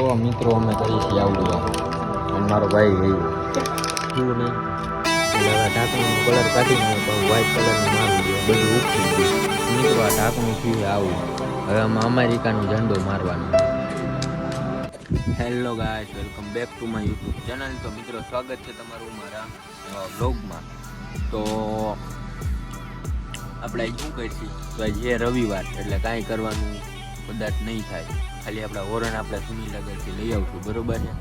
તો મિત્રો અમે કરીશું આવડું અને મારો ભાઈ રહ્યું શું નહીં એટલે હવે ઢાંકણું કલર કાઢીને તો વ્હાઈટ કલરનું મારું છે બધું ઉખડી ગયું મિત્રો. આ ઢાંકણું થયું આવું. હવે આમાં અમેરિકાનો ઝંડો મારવાનો. Hello guys, welcome back to my YouTube channel. તો મિત્રો સ્વાગત છે તમારું મારા વ્લોગમાં. તો આપણે શું કરીશું તો જે રવિવાર એટલે કાંઈ કરવાનું કદાચ નહીં થાય. ખાલી આપણા હોરણ આપણે સુની લગનથી લઈ આવશું, બરોબર છે?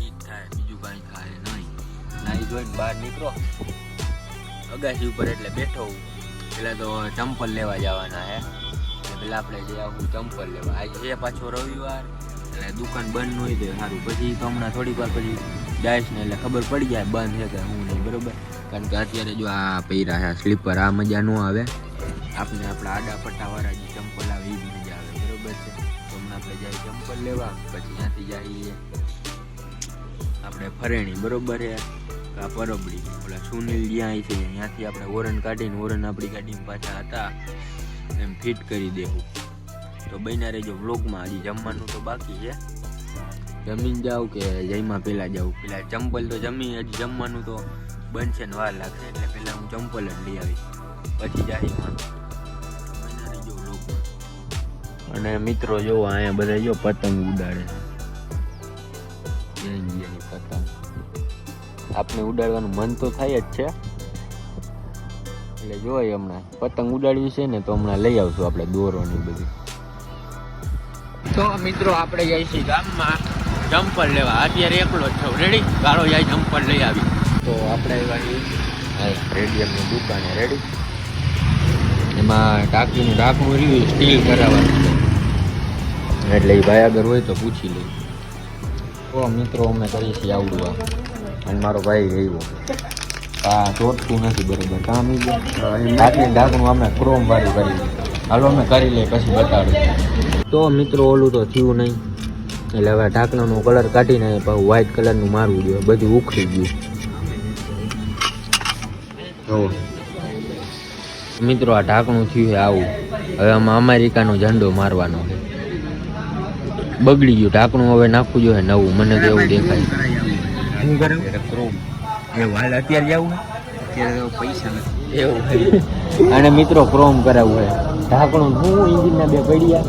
ઈ થાય, બીજું કાંઈ થાય નહીં. નાઈ જોઈને બહાર નીકળો અગાસી ઉપર એટલે બેઠો. પેલા તો ચંપલ લેવા જવાના હે. પેલા આપણે જે આવું ચંપલ લેવા. આજે છે પાછો રવિવાર એટલે દુકાન બંધ હોય તો સારું. પછી તો હમણાં થોડીક વાર પછી જાઈશ ને એટલે ખબર પડી જાય બંધ છે કે હું નહીં, બરોબર? કારણ કે અત્યારે જો આ પહેર્યા છે સ્લીપર, આ મજા ન આવે આપણે. આપણા આડા પટ્ટાવાળા જે ચંપલ આવે એ જ મજા આવે, બરોબર છે? તો હમણાં આપણે જાય ચંપલ લેવા, પછી ત્યાંથી જઈએ આપણે ફરેણી, બરોબર છે? આ પરબડી ઓલા સુનિલ જ્યાં છે ત્યાંથી આપણે ઓરન કાઢીને ઓરન આપણી ગાડીમાં પાછા હતા એમ ફિટ કરી દેવું. તો બન્યા રહેજો વ્લોગમાં. હજી જમવાનું તો બાકી છે. જમીન જાવ કે જઈમાં પહેલાં જાઉં? પેલા ચંપલ તો જમી, હજી જમવાનું તો બનશે ને વાર લાગશે. એટલે પહેલાં હું ચંપલ જ લઈ આવીશ, પછી જાહીમાં. બન્યા રહેજો વ્લોગમાં. અને મિત્રો જો અહીંયા બધા જો પતંગ ઉડાડે છે. પતંગ આપણે ઉડાડવાનું મન તો થાય જ છે. એટલે જોઈએ હમણાં પતંગ ઉડાડવી છે ને તો હમણાં લઈ આવશું આપણે દોરો ને બધું. તો મિત્રો આપણે જઈશું ગામમાં ચંપલ લેવા. અત્યારે એકલો જ છું. રેડી? ગાળો જાય ચંપલ લઈ આવી. તો આપણે રેડિયમની દુકાને રેડી. એમાં ટાંકીનું ઢાંકણું રહ્યું સ્ટીલ કરાવવાનું છે. એટલે એ ભાઈ આગળ હોય તો પૂછી લઈ. તો મિત્રો અમે કરીશું આવડું અને મારો ભાઈ રહ્યો. હા, ચોટતું નથી બરોબર. કામ ઢાંકીને ઢાંકણું અમે ક્રોમ વાળું કરી. હાલો અમે કરી લઈએ પછી બતાડું. તો મિત્રો ઓલું તો થયું નહીં એટલે હવે ઢાંકણાનો કલર કાઢીને પછી વ્હાઈટ કલરનું મારવું જોઈએ. બધું ઉખડી ગયું. મિત્રો આ ઢાંકણું થયું છે આવું. હવે આમાં અમેરિકાનો ઝંડો મારવાનો છે. બગડી ગયું ઢાંકણું, હવે નાખવું જોઈએ નવું. મને તો એવું દેખાય. શું કરે ક્રોમ એવું હાલ અત્યારે જવું? અત્યારે પૈસા નથી એવું. અને મિત્રો ક્રોમ કરાવવું હોય ઢાંકણું. શું ઇન્જિનના બે પડ્યા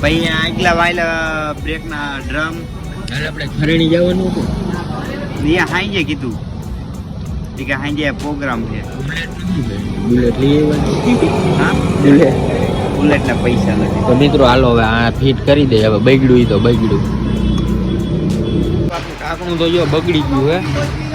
ભાઈ આગલા વાયલા બ્રેકના ડ્રમ. હાલ આપણે ફરેણી જવાનું હતું. અહીંયા હાંજે કીધું કે હાંજે પ્રોગ્રામ છે. બુલેટ લઈ આવ્યા. હા, બુલેટના પૈસા નથી. તો મિત્રો હાલો હવે આ ફિટ કરી દે. હવે બગડ્યું તો બગડ્યું. ઢાંકણું તો જો બગડી ગયું હે.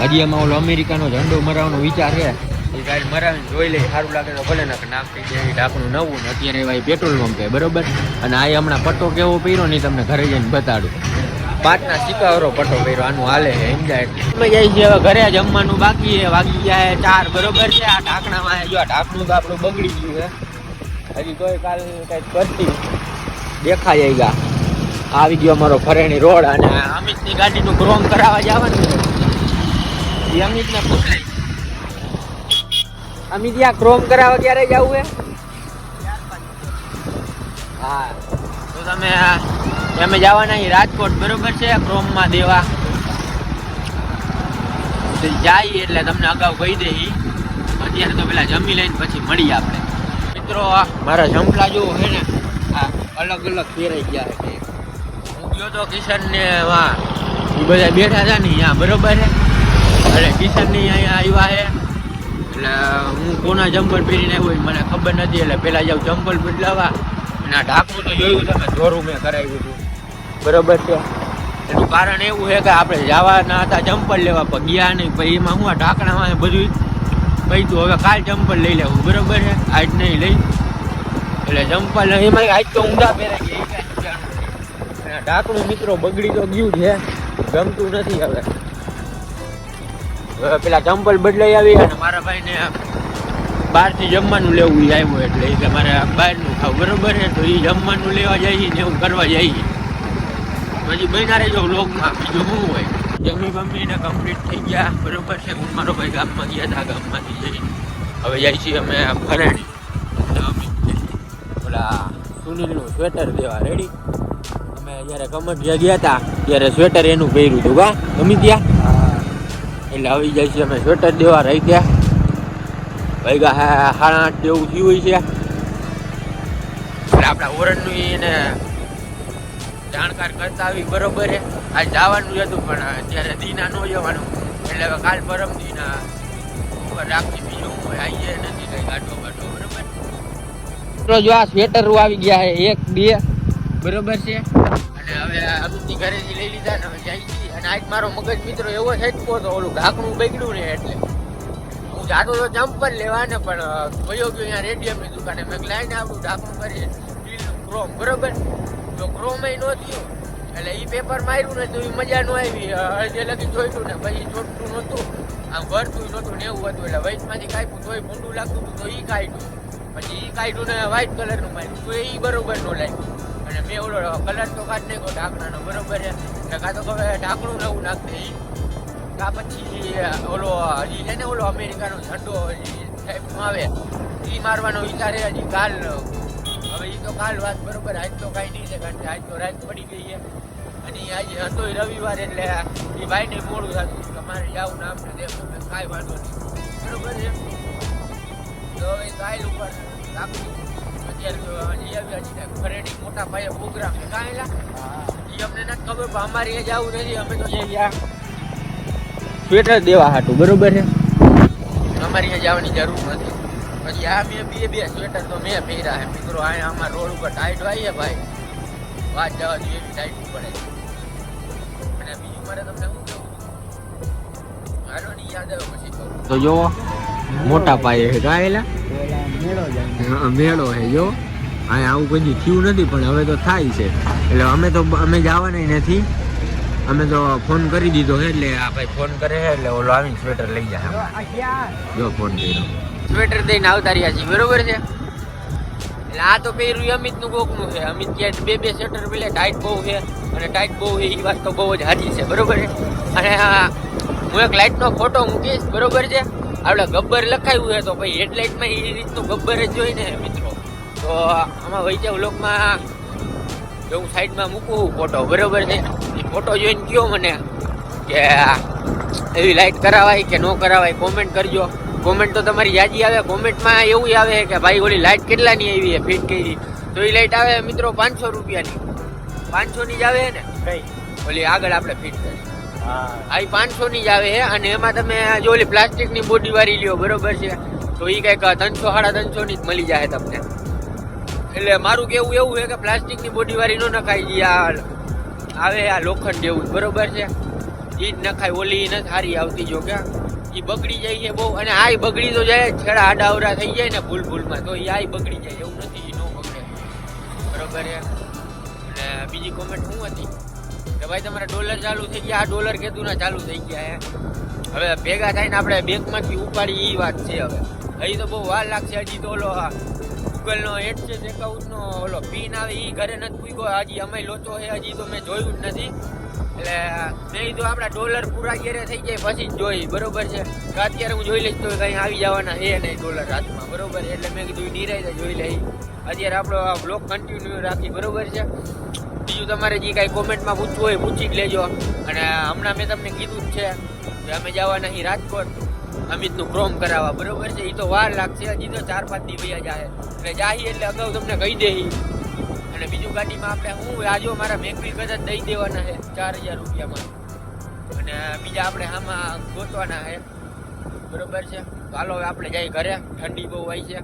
હજી એમાં ઓલો અમેરિકાનો ઝંડો મરાવવાનો વિચાર છે. એ ગાડી મરાવીને જોઈ લઈ, સારું લાગે તો ભલે નાખી દે. ઢાંકણું નવું ને અત્યારે એવા પેટ્રોલ પંપે, બરોબર? અને આ હમણાં પટ્ટો કેવો પહેર્યો નહીં તમને ઘરે જઈને બતાડું. 5ના સિક્કાવાળો પટ્ટો પહેર્યો. આનું હાલે છે સમજાય. અમે જાય છે હવે ઘરે. જમવાનું બાકી છે. વાગી ગયા 4, બરોબર છે? આ ઢાંકણામાં જો આ ઢાંકણું તો આપણું બગડી ગયું છે. હજી તોય કાલ કંઈક કરતી દેખાય ગયા. આવી ગયો અમારો ફરેણી રોડ. અને અમિતની ગાડીનું ક્રોમ કરાવવા જવાનું છે. એ અમિતને પૂછાય. અમિત યા ક્રોમ કરાવવા ક્યારે જવું હે? હા, તો તમે જવાના રાજકોટ, બરોબર છે? ક્રોમમાં દેવા જાય એટલે તમને અગાઉ કહી દઈ. અત્યારે તો પેલા જમી લઈને પછી મળીએ આપણે. મિત્રો મારા જંપલા જો છે ને આ અલગ અલગ પહેરાઈ ગયા છે. હું ગયો તો કિશન ને એ બધા બેઠા હતા ને અહીંયા, બરોબર છે? એટલે કિશન ની અહીંયા આવ્યા છે. એટલે હું કોના ચંપલ પહેરીને આવ્યો મને ખબર નથી. એટલે પેલા જાઉં ચંપલ બદલાવા. અને આ ઢાંકણું તો જોયું તમે, ધોરું મેં કરાવ્યું હતું, બરોબર છે? એનું કારણ એવું છે કે આપણે જવાના હતા ચંપલ લેવા પણ ગયા નહીં. પછી એમાં હું આ ઢાંકણામાં બધું પૈતું. હવે કાલ ચંપલ લઈ લેવું, બરોબર છે? આજ નહીં લઈ. એટલે ચંપલ એમાં આજ તો ઊંધા પહેરાઈ ગયા. ઢાંકણું મિત્રો બગડી તો ગયું છે, ગમતું નથી. હવે પેલા ચંપલ બદલાઈ આવી. અને મારા ભાઈને બહારથી જમવાનું લેવું આવ્યું એટલે કે મારે બહારનું ખાવું, બરોબર છે? તો એ જમવાનું લેવા જઈએ ને એવું કરવા જઈએ. પછી બન્યા રહેજો વ્લોગમાં. બીજું શું હોય? જમી બમીને કમ્પ્લીટ થઈ ગયા, બરોબર છે? હું મારો ભાઈ ગામમાં ગયા હતા. ગામમાંથી જઈ હવે જાય છીએ અમે ફરેણી. ઓલા સુનિલનું સ્વેટર દેવા રેડી. અમે જ્યારે કમઠિયા ગયા હતા ત્યારે સ્વેટર એનું પહેર્યું હતું કા ગમી ત્યાં એટલે આવી જાય છે અમે સ્વેટર દેવા રહી ગયા ભાઈ 8:30 જેવું થયું હોય છે એટલે આપણા ઓરણનું એને જાણકાર કરતા આવી બરોબર છે આ જવાનું હતું પણ અત્યારે દીના ન જવાનું એટલે હવે કાલ પરમ દીના ઉપર રાખી બીજું કોઈ આવી નથી કઈ ગાંઠો બાટો બરોબર મિત્રો જો આ સ્વેટર આવી ગયા છે 1 2 બરોબર છે અને હવે અમિતની ઘરેથી લઈ લીધા ને હવે જાય છીએ અને આજ મારો મગજ મિત્રો એવો છટકો તો ઓલું ઢાંકણું બગડ્યું ને એટલે હું જાતો તો ચંપલ લેવા ને પણ વયો ગયો અહીંયા રેડિયમની દુકાને મેં લાઈને આપણું ઢાંકણું કરીએ સ્ટીલનું ક્રોમ બરોબર તો ક્રોમ ન થયું એટલે એ પેપર માર્યું ને તો એ મજા ન આવી અડધે લગી જોઈતું ને પછી ચોટતું નહોતું આમ ભરતું નહોતું ને એવું હતું એટલે વૈટમાંથી કાઢ્યું તોય ભૂંડું લાગતું હતું તો એ કાઢ્યું પછી એ કાઢ્યું ને વ્હાઈટ કલરનું માર્યું તો એ બરોબર ન લાગ્યું અને મેં ઓલો કલર તો કાઢ નાખ્યો ઢાંકણાનો બરોબર છે એટલે કાં તો હવે ઢાંકણું નવું નાખી દે કાં પછી ઓલો હજી છે ને ઓલો અમેરિકાનો ઝંડો ટાઈપનું આવે એ મારવાનો વિચાર છે હજી કાલ હવે એ તો કાલ વાત બરોબર આજ તો કાંઈ નહીં છે કારણ કે આજ તો રાત પડી ગઈ છે અને આજે હતો રવિવાર એટલે એ ભાઈને મોડું થતું તમારે જવું ને આમને દેખું કાંઈ વાંધો નહીં બરોબર છે તો હવે કાલ ઉપર રાખું અત્યારે તો હજી આવ્યા છીએ ખરેડી મોટા પાયે પ્રોગ્રામ છે કાંઈ લા એ અમને નથી ખબર પણ અમારે એ જવું નથી અમે તો જઈએ સ્વેટર દેવા હાટું બરોબર છે અમારે અહીંયા જવાની જરૂર નથી પછી આ મેં બે સ્વેટર તો મેં પહેર્યા છે મિત્રો અહીંયા અમારા રોડ ઉપર ટાઈટ વાઈએ ભાઈ વાત જવા જોઈએ એવી ટાઈટ પડે અને બીજું મારે તમને શું કહું હારો ની યાદ આવે પછી કહું તો જો મોટા પાયે છે ગાયેલા મેળો છે જો અહીંયા આવું કોઈ થયું નથી પણ હવે તો થાય છે એટલે અમે જવાના નથી અમે તો ફોન કરી દીધો છે એટલે આ ભાઈ ફોન કરે છે એટલે ઓલો આવીને સ્વેટર લઈ જાય જો ફોન કર્યો સ્વેટર દઈને આવતા રહ્યા છીએ બરોબર છે એટલે આ તો પહેર્યું અમિતનું કોકનું છે અમિત ક્યાં બે સ્વેટર પેલે ટાઈટ બહુ છે અને ટાઈટ બહુ છે એ વાત તો બહુ જ સાચી છે બરોબર છે અને હું એક લાઇટનો ફોટો મૂકીશ બરોબર છે આપણે ગબ્બર લખાયું છે તો ભાઈ હેડલાઇટમાં એ રીતનું ગબ્બર જ જોઈને મિત્રો તો આમાં વૈચા વ્લોગમાં જો હું સાઈડમાં મૂકું ફોટો બરોબર છે એ ફોટો જોઈને કહો મને કે એવી લાઇટ કરાવાય કે ન કરાવાય કોમેન્ટ કરજો કોમેન્ટ તો તમારી યાદી આવે કોમેન્ટમાં એવું આવે કે ભાઈ ઓલી લાઇટ કેટલાની આવી છે ફિટ કરી તો એ લાઇટ આવે મિત્રો 500 રૂપિયાની 500ની જ આવે ને કઈ ઓલી આગળ આપણે ફિટ કરી આ 500ની જ આવે છે અને એમાં તમે જો ઓલી પ્લાસ્ટિકની બોડી વાળી લ્યો બરોબર છે તો એ કંઈક 300-350ની જ મળી જાય તમને એટલે મારું કેવું એવું છે કે પ્લાસ્ટિકની બોડી વાળી ન નખાય આવે આ લોખંડ જેવું બરોબર છે એ જ નખાય ઓલી નથી સારી આવતી જો કે એ બગડી જાય છે બહુ અને આ બગડી તો જાય છેડા આડાવડા થઈ જાય ને ભૂલમાં તો એ આ બગડી જાય એવું નથી ન બગડે બરોબર છે અને બીજી કોમેન્ટ શું હતી કે ભાઈ તમારા ડોલર ચાલુ થઈ ગયા આ ડોલર કીધું ને ચાલુ થઈ ગયા હવે ભેગા થઈને આપણે બેંકમાંથી ઉપાડી એ વાત છે હવે હજી તો બહુ વાર લાગશે હજી તો ઓલો ગૂગલનો એડસેન્સ એકાઉન્ટનો ઓલો પિન આવે એ ઘરે નથી પૂગ્યો હજી અમે લોચો છે હજી તો મેં જોયું જ નથી એટલે નહીં તો આપણા ડોલર પૂરા ઘેરે થઈ જાય પછી જ જોઈ બરોબર છે તો અત્યારે હું જોઈ લઈશ તો કંઈ આવી જવાના છે નહીં ડોલર હાથમાં બરોબર એટલે મેં કીધું નિરાયતે જોઈ લઈ અત્યારે આપણો આ બ્લોગ કન્ટિન્યુ રાખી બરોબર છે બીજું તમારે જે કાંઈ કોમેન્ટમાં પૂછવું હોય પૂછી જ લેજો અને હમણાં મેં તમને કીધું જ છે કે અમે જવાના અહીં રાજકોટ અમિતનું ક્રોમ કરાવવા બરોબર છે એ તો વાર લાગશે હજી તો 4-5 દી વયા જાય એટલે જાહી એટલે અગાઉ તમને કહી દે અને બીજું ગાડીમાં આપણે હું આજો મારા મેકવી કદાચ દઈ દેવાના છે 4000 રૂપિયામાં અને બીજા આપણે આમાં ગોતવાના છે બરોબર છે તો હાલો હવે આપણે જઈએ ઘરે ઠંડી બહુ આવી છે